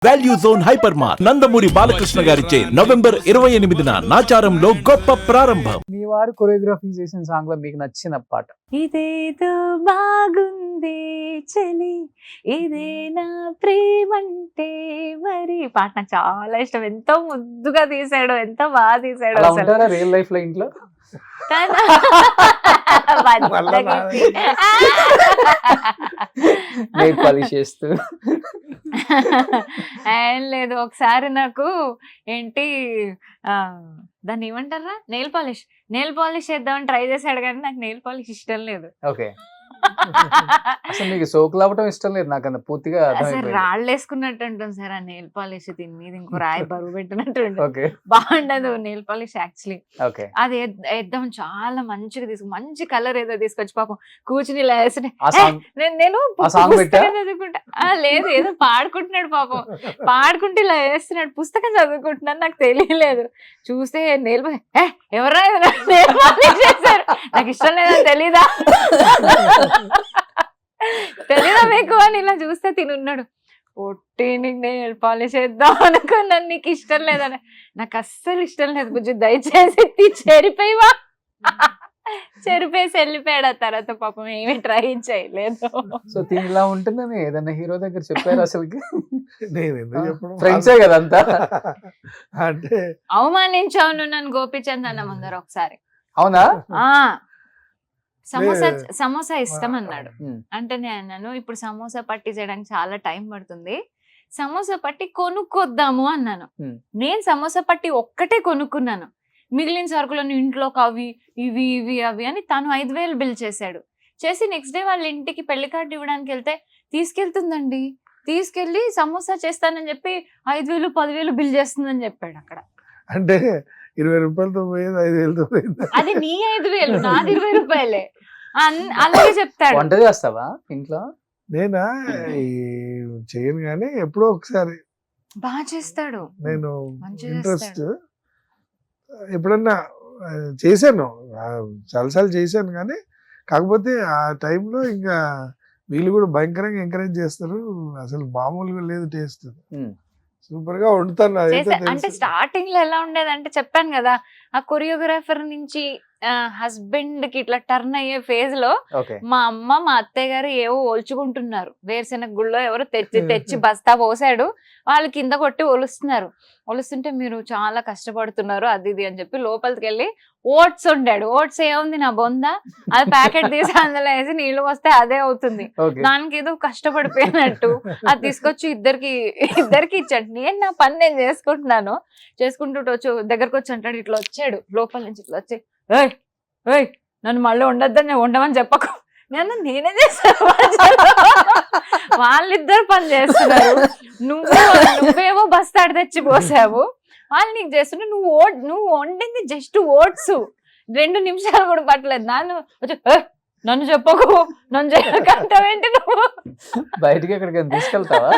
Value zone hyper mart Nandamuri Balakrishna గారిచే November 28న నాచారంలో గొప్ప ప్రారంభం. మీ వారు కొరియోగ్రఫీ చేసిన సాంగ్ లో మీకు నచ్చిన పాట? ఇదేదో బాగుంది చలి ఇదే నా ప్రేమంటే మరి పాట నాకు చాలా ఇష్టం. ఎంతో ముద్దుగా తీసాడు, ఎంతో బాగా తీసాడు. అలా అసలు ఉంటారా రియల్ లైఫ్ లో ఇంట్లో? నెయిల్ పాలిష్ చేస్తూ ఏం లేదు, ఒకసారి నాకు ఏంటి దాన్ని ఏమంటారా, నెయిల్ పాలిష్ చేద్దామని ట్రై చేశాడు కానీ నాకు నెయిల్ పాలిష్ ఇష్టం లేదు. ఓకే. అసలు మీకు సోకులు అవ్వటం ఇష్టం లేదు నాకు, అంత పూర్తిగా అసలు అర్థమైపోయింది. రాళ్ళు వేసుకున్నట్టు ఉంటుంది సార్ ఆ నెయిల్ పాలిష్, దీని మీద ఇంకో రాయి బరువు పెట్టినట్టు ఉంటుంది. ఓకే బాగుండదు నెయిల్ పాలిష్ యాక్చువల్లీ. ఓకే. అది వేద్దాం చాలా మంచిగా మంచి కలర్ ఏదో తీసుకొచ్చి పాపం కూర్చుని ఇలా వేసి ఆ సాంగ్ నేను ఆ సాంగ్ పెట్టా? పుస్తకం చదువుకుంటా. లేదు, ఏదో పాడుకుంటున్నాడు పాపం, పాడుకుంటే ఇలా వేస్తున్నాడు. పుస్తకం చదువుకుంటున్నాను, నాకు తెలియలేదు. చూస్తే నెయిల్ ఎవరా నెయిల్ పాలిష్ చేశారు, నాకు ఇష్టం లేదని తెలీదా మీకు అని ఇలా చూస్తే తినున్నాడు. పొట్టి నీకు నెయిల్ పాలిష్ చేద్దాం అనుకున్నాను, నీకు ఇష్టం లేదని. నాకు అస్సలు ఇష్టం లేదు బుజ్జి, దయచేసి చెరిపోయివా. చెరిపేసి వెళ్ళిపోయాడు. ఆ తర్వాత పాపం ఏమీ ట్రై చేయలేదు. సో తిని ఇలా ఉంటుందని ఏదన్నా హీరో దగ్గర చెప్పారు అసలుకి? నేను ఎందుకు చెప్పడం? ఫ్రెండ్సే కదా అంతా. అంటే అవమానించావు నువ్వు నన్ను గోపిచంద్ అన్న ముందర ఒకసారి. అవునా? ఆ సమోసా ఇష్టం అన్నాడు. అంటే నేను అన్నాను, ఇప్పుడు సమోసా పట్టి చేయడానికి చాలా టైం పడుతుంది, సమోసా పట్టి కొనుక్కొద్దాము అన్నాను. నేను సమోసా పట్టి ఒక్కటే కొనుక్కున్నాను, మిగిలిన సరుకులను ఇంట్లోకి అవి ఇవి ఇవి అవి అని తను 5,000 బిల్ చేశాడు. చేసి నెక్స్ట్ డే వాళ్ళ ఇంటికి పెళ్లి కార్డు ఇవ్వడానికి వెళ్తే తీసుకెళ్తుందండి, తీసుకెళ్లి సమోసా చేస్తానని చెప్పి 5,000 10,000 బిల్ చేస్తుందని చెప్పాడు అక్కడ. అంటే 20 రూపాయలతో పోయేది 5,000తో పోయింది. అది నీ 5,000, నాది 20 రూపాయలే. అలాగే చెప్తాడు. వంట చేస్తావా ఇంట్లో? నేనా చేయను కానీ ఎప్పుడో ఒకసారి బాగా చేస్తాడు, నేను మంచిగా ఇంట్రెస్ట్ ఎప్పుడన్నా చేశాను, చాలాసార్లు చేశాను. కానీ కాకపోతే ఆ టైంలో ఇంకా వీళ్ళు కూడా భయంకరంగా ఎంకరేజ్ చేస్తారు, అసలు మామూలుగా లేదు టేస్ట్. సూపర్ గా వండుతాను. అంటే స్టార్టింగ్ లో ఎలా ఉండేది అంటే చెప్పాను కదా, ఆ కొరియోగ్రాఫర్ నుంచి హస్బెండ్ కి ఇట్లా టర్న్ అయ్యే ఫేజ్ లో మా అమ్మ మా అత్తయ్య గారు ఏవో ఒలుచుకుంటున్నారు. వేరుశెనగ గుళ్ళో ఎవరో తెచ్చి బస్తా పోసాడు, వాళ్ళు కింద కొట్టి ఒలుస్తుంటే మీరు చాలా కష్టపడుతున్నారు అది ఇది అని చెప్పి లోపలికి వెళ్ళి ఓట్స్ వండాడు. ఓట్స్ ఏముంది నా బొంద, అది ప్యాకెట్ తీసి అందులో వేసి నీళ్లు వస్తే అదే అవుతుంది, దానికి ఏదో కష్టపడిపోయినట్టు అది తీసుకొచ్చి ఇద్దరికి ఇచ్చాడు. నేను నా పని నేను చేసుకుంటూ దగ్గరకు వచ్చి అంటాడు, ఇట్లా వచ్చాడు లోపల నుంచి, ఇట్లా వచ్చి ఏయ్ నన్ను మళ్ళీ వండొద్దని వండమని చెప్పకు. నేనే చేస్తాను, వాళ్ళిద్దరు పని చేస్తున్నారు, నువ్వేమో బస్తాడు తెచ్చి పోసావు, వాళ్ళు నీకు చేస్తుంటే నువ్వు వండింది జస్ట్ ఓట్స్, 2 నిమిషాలు కూడా పట్టలేదు. నన్ను చెప్పకు, నన్ను చేయకంటావేంటి నువ్వు? బయటికి ఎక్కడికైనా తీసుకెళ్తావా?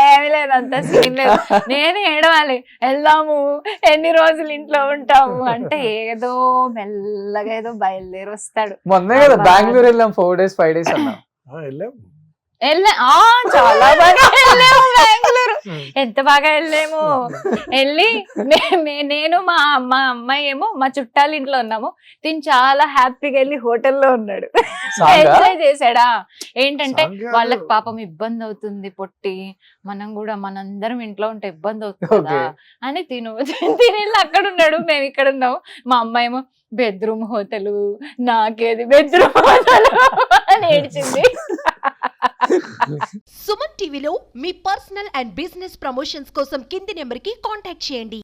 ఏమి లేదు, అంత సీన్ లేదు. నేనే ఏడవాలి, వెళ్దాము ఎన్ని రోజులు ఇంట్లో ఉంటాము అంటే ఏదో మెల్లగా ఏదో బయలుదేరి వస్తాడు. మొన్నే కదా బెంగళూరు వెళ్ళాం, 4 days 5 days అన్నా. చాలా బాగా వెళ్ళాము బెంగళూరు, ఎంత బాగా వెళ్ళాము. వెళ్ళి నేను మా అమ్మాయి ఏమో మా చుట్టాల ఇంట్లో ఉన్నాము, తిని చాలా హ్యాపీగా వెళ్ళి హోటల్లో ఉన్నాడు, ఎంజాయ్ చేశాడా. ఏంటంటే వాళ్ళకి పాపం ఇబ్బంది అవుతుంది, పొట్టి మనందరం ఇంట్లో ఉంటే ఇబ్బంది అవుతుంది కదా అని తిని అక్కడ ఉన్నాడు, మేము ఇక్కడ ఉన్నాము. మా అమ్మాయి ఏమో బెడ్రూమ్ హోటల్, నాకేది బెడ్రూమ్ హోటల్ అని ఏడ్చింది. సుమన్ టీవీలో మీ పర్సనల్ అండ్ బిజినెస్ ప్రమోషన్స్ కోసం కింది నెంబర్కి కాంటాక్ట్ చేయండి.